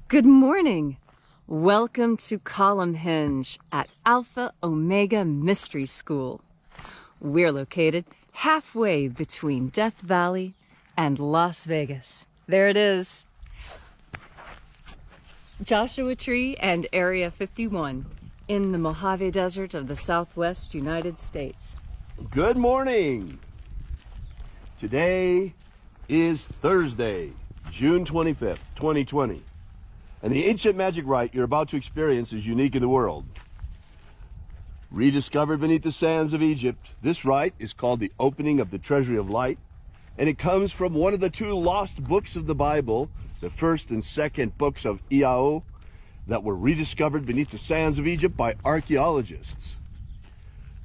Good morning. Welcome to Column Hinge at Alpha Ωmega Mystery School. We're located halfway between Death Valley and Las Vegas. There it is. Joshua Tree and Area 51 in the Mojave Desert of the Southwest United States. Good morning. Today is Thursday, June 25th, 2020. And the ancient magic rite you're about to experience is unique in the world. Rediscovered beneath the sands of Egypt, this rite is called the opening of the treasury of light, and it comes from one of the two lost books of the Bible, the first and second books of Iao, that were rediscovered beneath the sands of Egypt by archaeologists.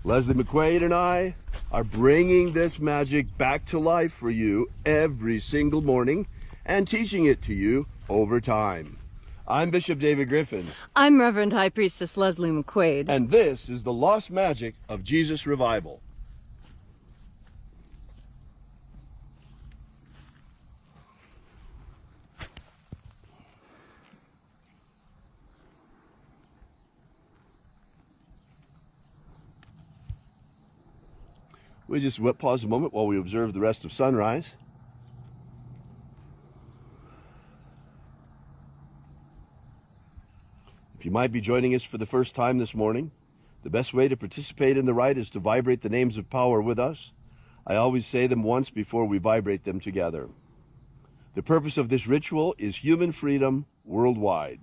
Leslie McQuade and I are bringing this magic back to life for you every single morning and teaching it to you over time. I'm Bishop David Griffin. I'm Reverend High Priestess Leslie McQuade. And this is the lost magic of Jesus Revival. We just pause a moment while we observe the rest of sunrise. If you might be joining us for the first time this morning, the best way to participate in the rite is to vibrate the names of power with us. I always say them once before we vibrate them together. The purpose of this ritual is human freedom worldwide.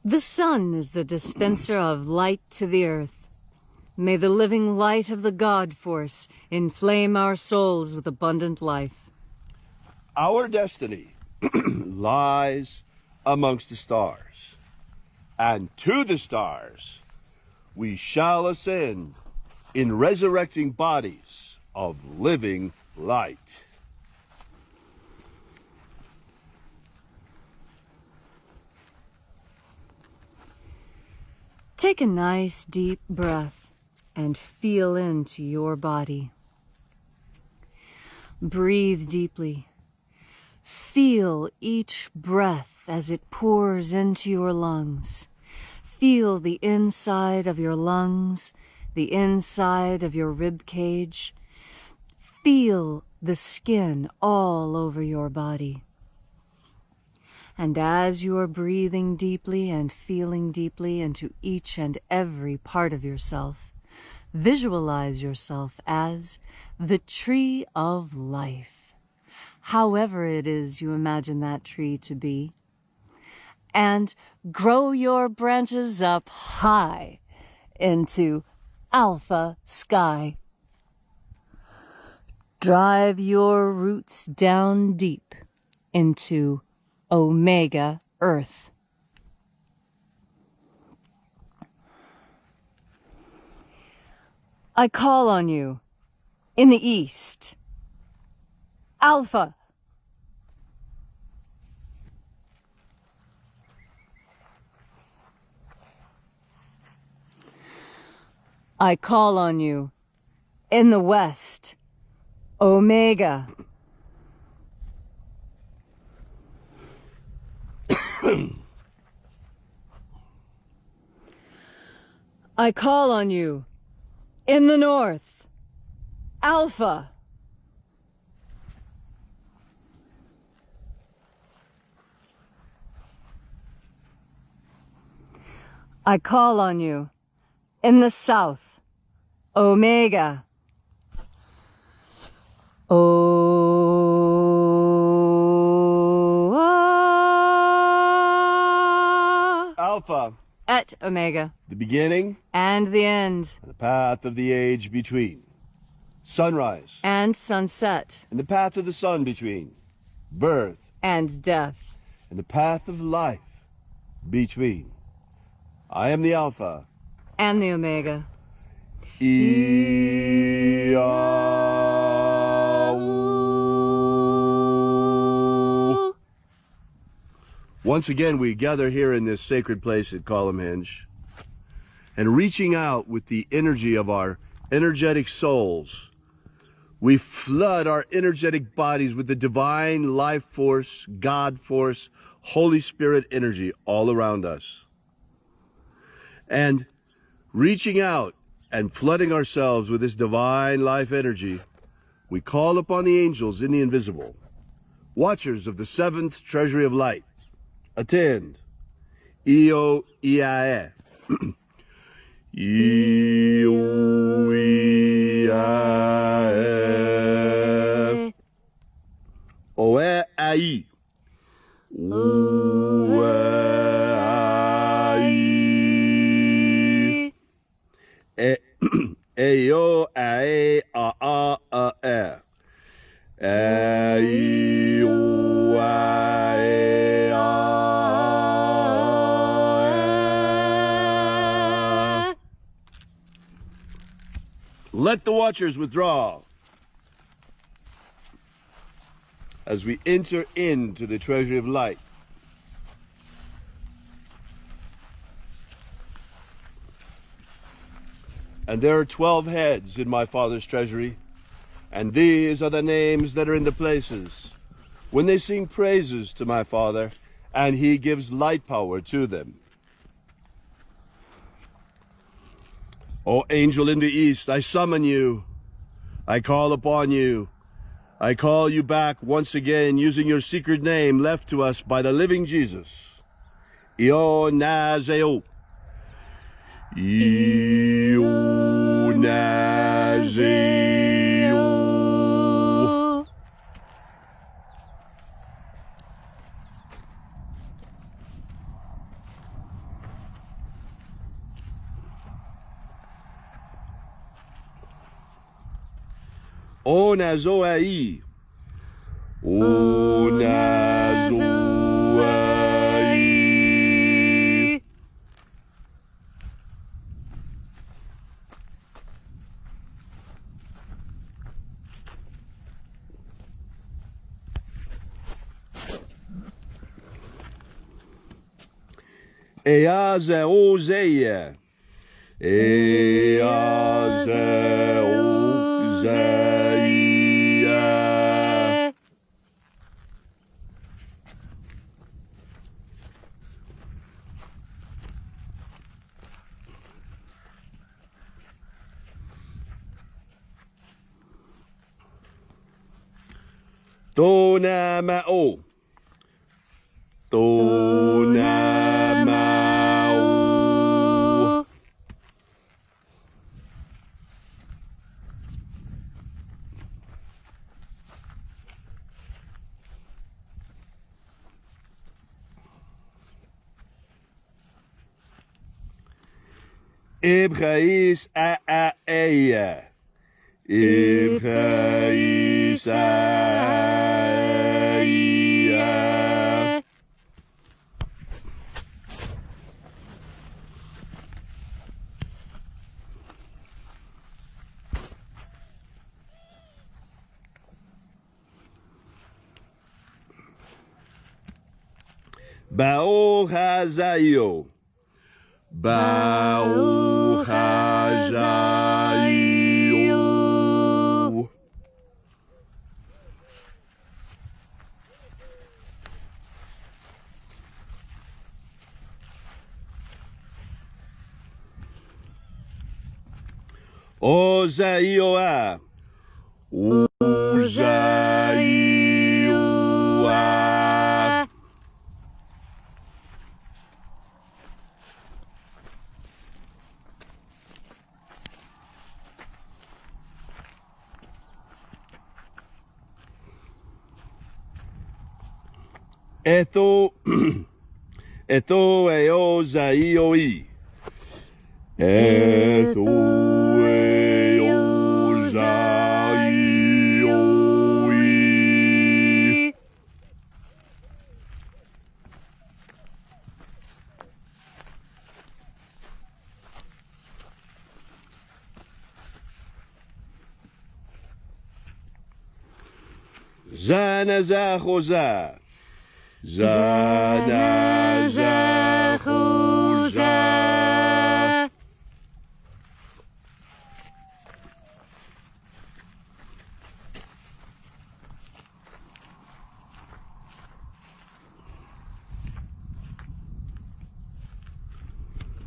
The sun is the dispenser of light to the earth. May the living light of the God Force inflame our souls with abundant life. Our destiny lies amongst the stars, and to the stars we shall ascend in resurrecting bodies of living light. Take a nice deep breath and feel into your body. Breathe deeply. Feel each breath as it pours into your lungs. Feel the inside of your lungs, the inside of your rib cage. Feel the skin all over your body. And as you are breathing deeply and feeling deeply into each and every part of yourself, visualize yourself as the tree of life, however it is you imagine that tree to be, and grow your branches up high into Alpha Sky. Drive your roots down deep into Omega Earth. I call on you in the east. Alpha. I call on you in the west. Omega. I call on you in the north. Alpha. I call on you in the south, Omega. Alpha. Et Omega. The beginning. And the end. And the path of the age between. Sunrise. And sunset. And the path of the sun between. Birth. And death. And the path of life between. I am the Alpha. And the Omega. Once again, we gather here in this sacred place at Columnhenge, and reaching out with the energy of our energetic souls, we flood our energetic bodies with the divine life force, God force, Holy Spirit energy all around us. And reaching out and flooding ourselves with this divine life energy, we call upon the angels in the invisible, watchers of the seventh treasury of light. Attend. Io Iae. Io Iae. Oe Ai. Oe Ai. Eo Ae A A A E. Eo Ae A. Let the watchers withdraw as we enter into the treasury of light. And there are 12 heads in my Father's treasury, and these are the names that are in the places when they sing praises to my Father, and he gives light power to them. O angel in the east, I summon you. I call upon you. I call you back once again using your secret name left to us by the living Jesus. Io Nazareth. Io Nazareth. O Nazoai. O Nazoai. Eaze Ozeia. Eaze Ozeia. Tonamao. Tonamao. Ibrahis a eia. Ibrahis a eia. Baruch Hazayo. Baruch Hazayo. Ozaioa. Ozaioa. Etho eo zaioi. Etho eo zaioi. Zanazachoza. Zanazachoza.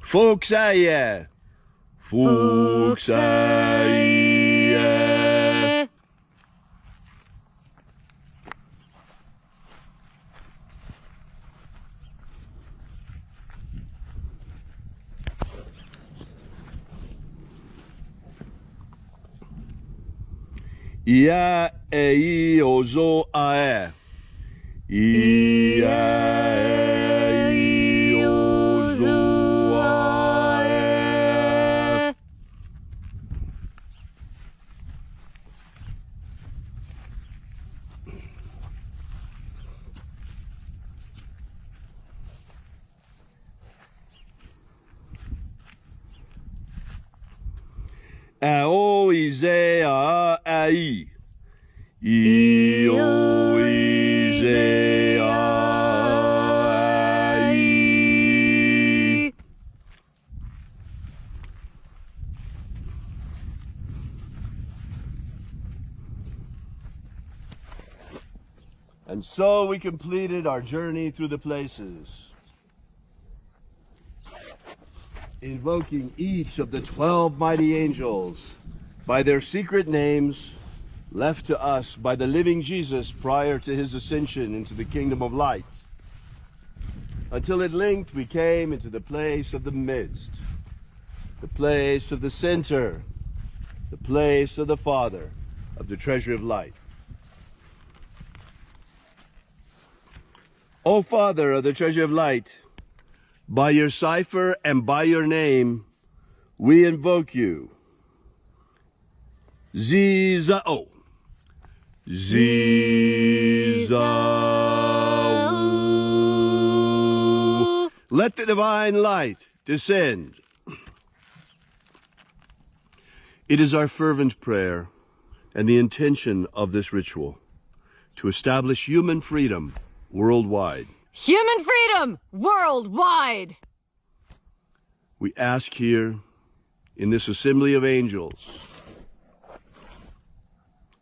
Fuxaya. Fuxaya. Ia ei ozo ae. Ia ei ozo ae. Ao ize a ai. Io ize a ai. And so we completed our journey through the places, invoking each of the 12 mighty angels by their secret names left to us by the living Jesus prior to his ascension into the kingdom of light, until at length we came into the place of the midst, the place of the center, the place of the Father of the treasury of light. O Father of the treasury of light, by your cipher and by your name, we invoke you. Zizao. Zizao. Let the divine light descend. It is our fervent prayer and the intention of this ritual to establish human freedom worldwide. Human freedom worldwide! We ask here in this assembly of angels,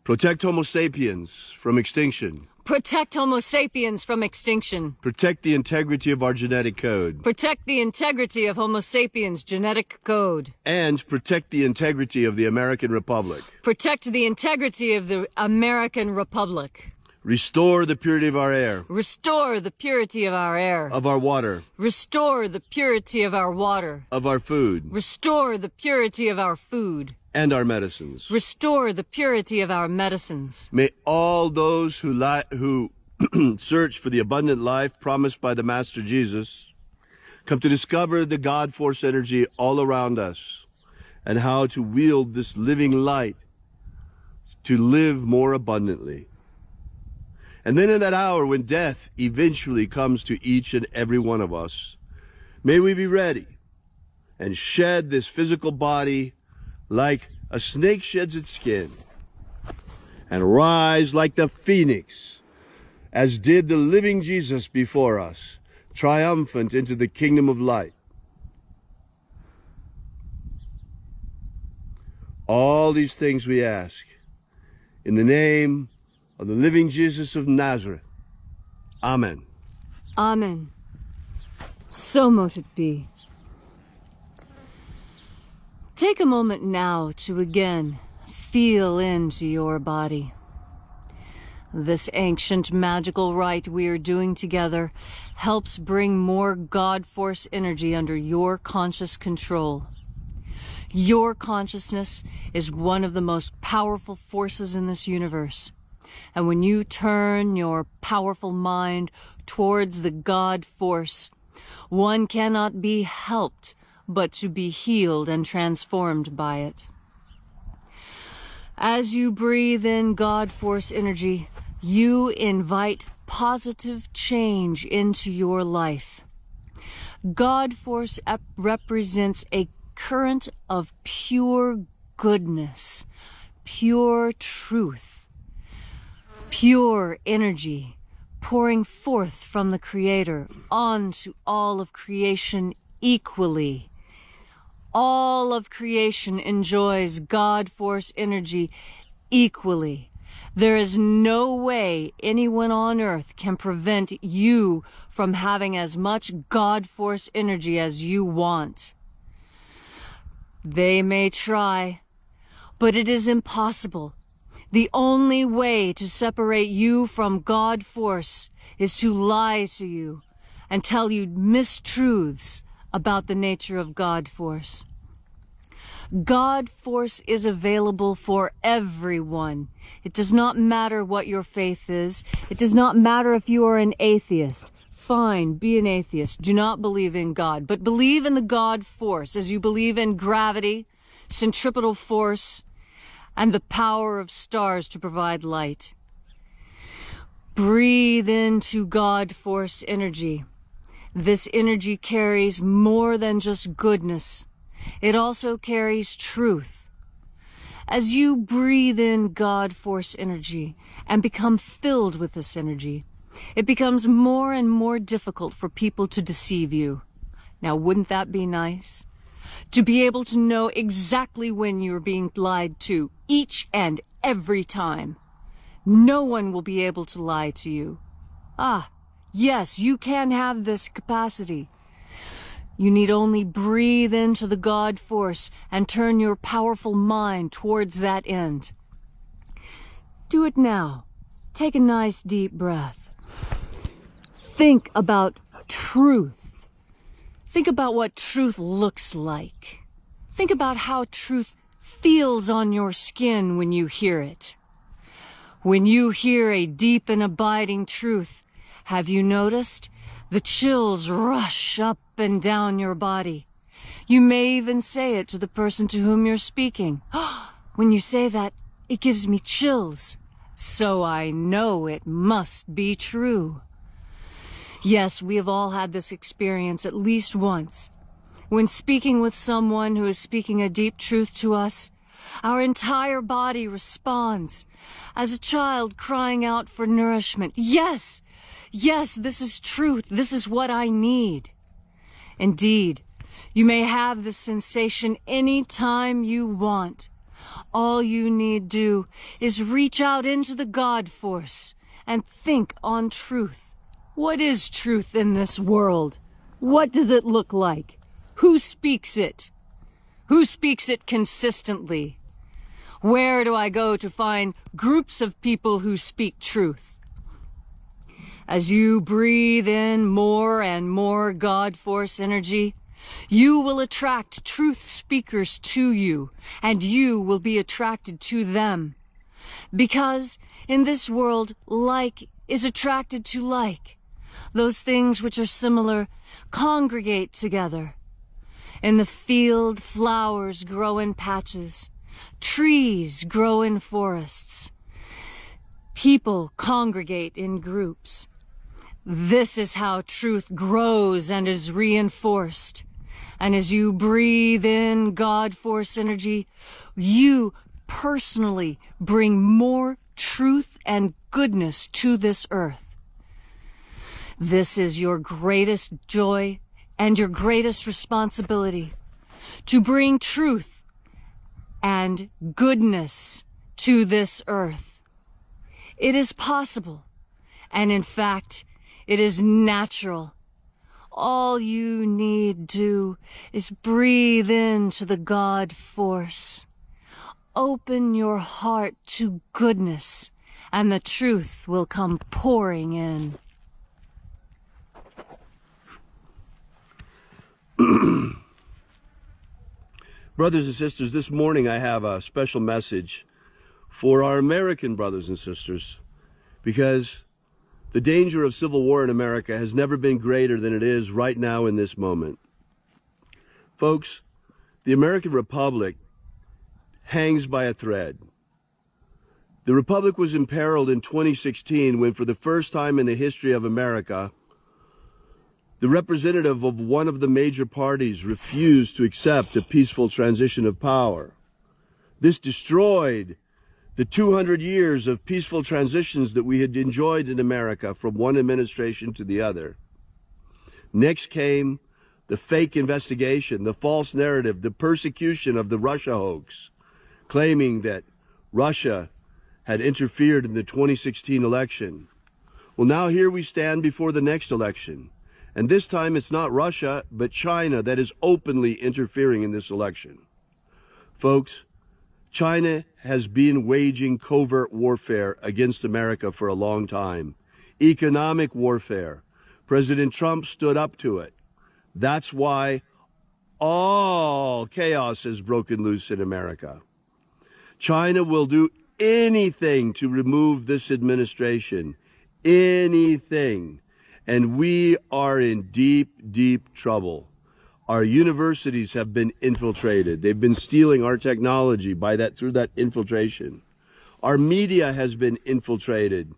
protect Homo sapiens from extinction. Protect Homo sapiens from extinction. Protect the integrity of our genetic code. Protect the integrity of Homo sapiens' genetic code. And protect the integrity of the American Republic. Protect the integrity of the American Republic. Restore the purity of our air. Restore the purity of our air. Of our water. Restore the purity of our water. Of our food. Restore the purity of our food. And our medicines. Restore the purity of our medicines. May all those who search for the abundant life promised by the Master Jesus come to discover the God force energy all around us and how to wield this living light to live more abundantly. And then in that hour when death eventually comes to each and every one of us, may we be ready and shed this physical body like a snake sheds its skin, and rise like the phoenix, as did the living Jesus before us, triumphant into the kingdom of light. All these things we ask in the name of the living Jesus of Nazareth. Amen. Amen. So mote it be. Take a moment now to again feel into your body. This ancient magical rite we are doing together helps bring more God Force energy under your conscious control. Your consciousness is one of the most powerful forces in this universe. And when you turn your powerful mind towards the God force, one cannot be helped but to be healed and transformed by it. As you breathe in God force energy, you invite positive change into your life. God force represents a current of pure goodness, pure truth, pure energy pouring forth from the Creator onto all of creation equally. All of creation enjoys God force energy equally. There is no way anyone on earth can prevent you from having as much God force energy as you want. They may try, but it is impossible. The only way to separate you from God force is to lie to you and tell you mistruths about the nature of God force. God force is available for everyone. It does not matter what your faith is. It does not matter if you are an atheist. Fine, be an atheist. Do not believe in God, but believe in the God force as you believe in gravity, centripetal force, and the power of stars to provide light. Breathe into God force energy. This energy carries more than just goodness. It also carries truth. As you breathe in God force energy and become filled with this energy, it becomes more and more difficult for people to deceive you. Now, wouldn't that be nice? To be able to know exactly when you're being lied to, each and every time. No one will be able to lie to you. Ah, yes, you can have this capacity. You need only breathe into the God force and turn your powerful mind towards that end. Do it now. Take a nice deep breath. Think about truth. Think about what truth looks like. Think about how truth feels on your skin when you hear it. When you hear a deep and abiding truth, have you noticed? The chills rush up and down your body. You may even say it to the person to whom you're speaking. When you say that, it gives me chills. So I know it must be true. Yes, we have all had this experience at least once. When speaking with someone who is speaking a deep truth to us, our entire body responds, as a child crying out for nourishment. Yes! Yes, this is truth. This is what I need. Indeed, you may have this sensation any time you want. All you need do is reach out into the God force and think on truth. What is truth in this world? What does it look like? Who speaks it? Who speaks it consistently? Where do I go to find groups of people who speak truth? As you breathe in more and more God force energy, you will attract truth speakers to you, and you will be attracted to them. Because in this world, like is attracted to like. Those things which are similar congregate together. In the field, flowers grow in patches. Trees grow in forests. People congregate in groups. This is how truth grows and is reinforced. And as you breathe in God force energy, you personally bring more truth and goodness to this earth. This is your greatest joy and your greatest responsibility, to bring truth and goodness to this earth. It is possible, and in fact, it is natural. All you need do is breathe into the God force. Open your heart to goodness, and the truth will come pouring in. Brothers and sisters, this morning I have a special message for our American brothers and sisters, because the danger of civil war in America has never been greater than it is right now in this moment. Folks, the American Republic hangs by a thread. The Republic was imperiled in 2016 when, for the first time in the history of America, the representative of one of the major parties refused to accept a peaceful transition of power. This destroyed the 200 years of peaceful transitions that we had enjoyed in America from one administration to the other. Next came the fake investigation, the false narrative, the persecution of the Russia hoax, claiming that Russia had interfered in the 2016 election. Well, now here we stand before the next election. And this time it's not Russia, but China that is openly interfering in this election. Folks, China has been waging covert warfare against America for a long time. Economic warfare. President Trump stood up to it. That's why all chaos has broken loose in America. China will do anything to remove this administration. Anything. And we are in deep, deep trouble. Our universities have been infiltrated. They've been stealing our technology through that infiltration. Our media has been infiltrated.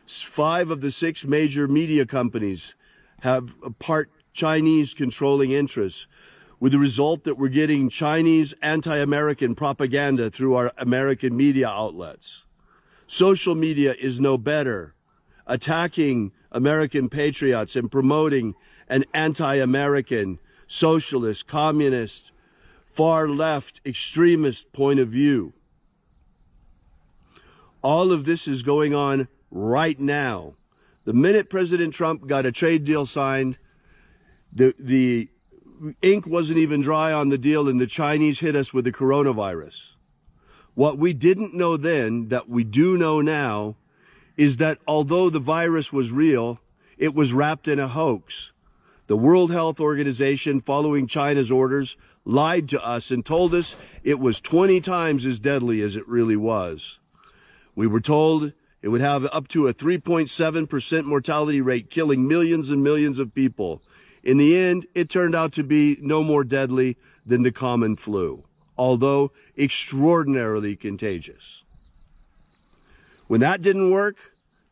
5 of the 6 major media companies have part Chinese controlling interests, with the result that we're getting Chinese anti-American propaganda through our American media outlets. Social media is no better, attacking American patriots and promoting an anti-American, socialist, communist, far-left, extremist point of view. All of this is going on right now. The minute President Trump got a trade deal signed, the ink wasn't even dry on the deal, and the Chinese hit us with the coronavirus. What we didn't know then, that we do know now, is that although the virus was real, it was wrapped in a hoax. The World Health Organization, following China's orders, lied to us and told us it was 20 times as deadly as it really was. We were told it would have up to a 3.7% mortality rate, killing millions and millions of people. In the end, it turned out to be no more deadly than the common flu, although extraordinarily contagious. When that didn't work,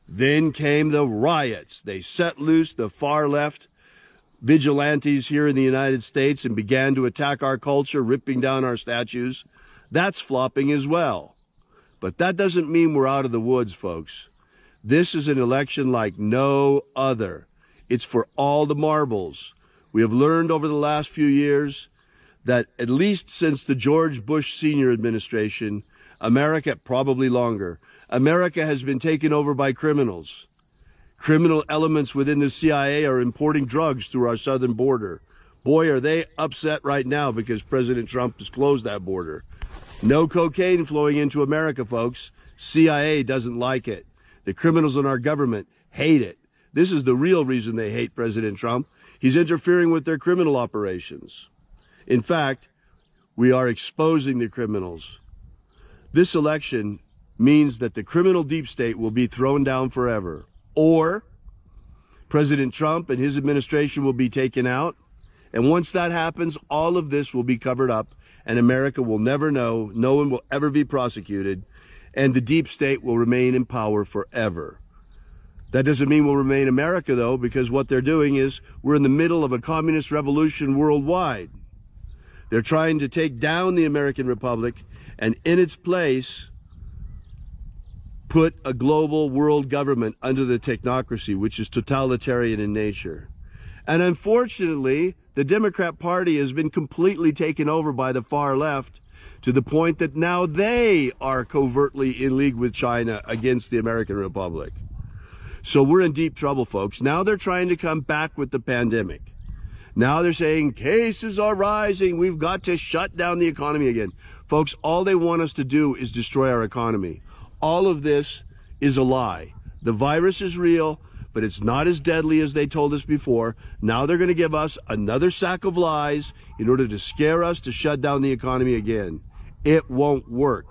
then came the riots. They set loose the far-left vigilantes here in the United States and began to attack our culture, ripping down our statues. That's flopping as well. But that doesn't mean we're out of the woods, folks. This is an election like no other. It's for all the marbles. We have learned over the last few years that at least since the George Bush Sr. administration, America, probably longer, America has been taken over by criminals. Criminal elements within the CIA are importing drugs through our southern border. Boy, are they upset right now because President Trump has closed that border. No cocaine flowing into America, folks. CIA doesn't like it. The criminals in our government hate it. This is the real reason they hate President Trump. He's interfering with their criminal operations. In fact, we are exposing the criminals. This election means that the criminal deep state will be thrown down forever. Or President Trump and his administration will be taken out. And once that happens, all of this will be covered up and America will never know. No one will ever be prosecuted. And the deep state will remain in power forever. That doesn't mean we'll remain America, though, because what they're doing is we're in the middle of a communist revolution worldwide. They're trying to take down the American Republic and in its place put a global world government under the technocracy, which is totalitarian in nature. And unfortunately, the Democrat Party has been completely taken over by the far left to the point that now they are covertly in league with China against the American Republic. So we're in deep trouble, folks. Now they're trying to come back with the pandemic. Now they're saying cases are rising. We've got to shut down the economy again. Folks, all they want us to do is destroy our economy. All of this is a lie. The virus is real, but it's not as deadly as they told us before. Now they're going to give us another sack of lies in order to scare us to shut down the economy again. It won't work.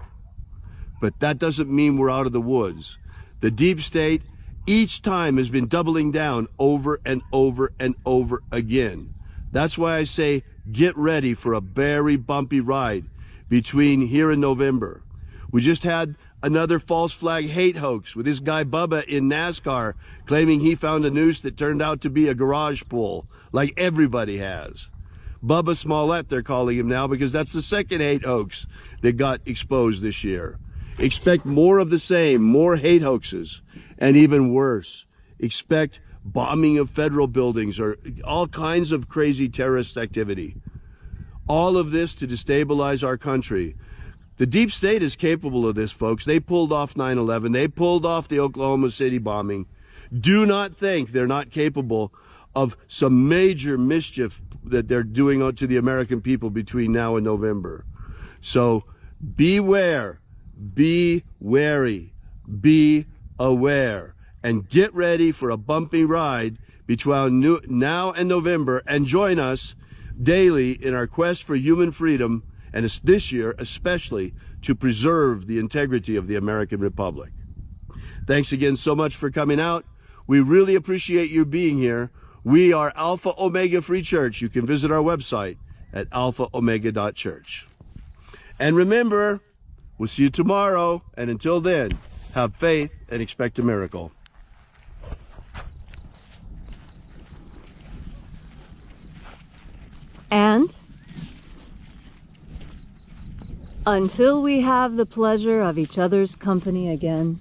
but that doesn't mean we're out of the woods. The deep state each time has been doubling down over and over and over again. That's why I say get ready for a very bumpy ride between here and November. We just had another false flag hate hoax with this guy Bubba in NASCAR claiming he found a noose that turned out to be a garage pole, like everybody has. Bubba Smollett, they're calling him now, because that's the second hate hoax that got exposed this year. Expect more of the same, more hate hoaxes, and even worse, expect bombing of federal buildings or all kinds of crazy terrorist activity. All of this to destabilize our country. The deep state is capable of this, folks. They pulled off 9/11. They pulled off the Oklahoma City bombing. Do not think they're not capable of some major mischief that they're doing to the American people between now and November. So beware, be wary, be aware, and get ready for a bumpy ride between now and November, and join us daily in our quest for human freedom, and this year especially to preserve the integrity of the American Republic. Thanks again so much for coming out. We really appreciate you being here. We are Alpha Omega Free Church. You can visit our website at alphaomega.church. And remember, we'll see you tomorrow, and until then, have faith and expect a miracle. And until we have the pleasure of each other's company again,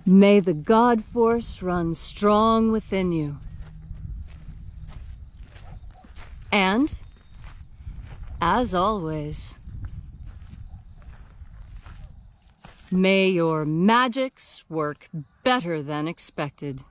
may the God force run strong within you. And, as always, may your magics work better than expected.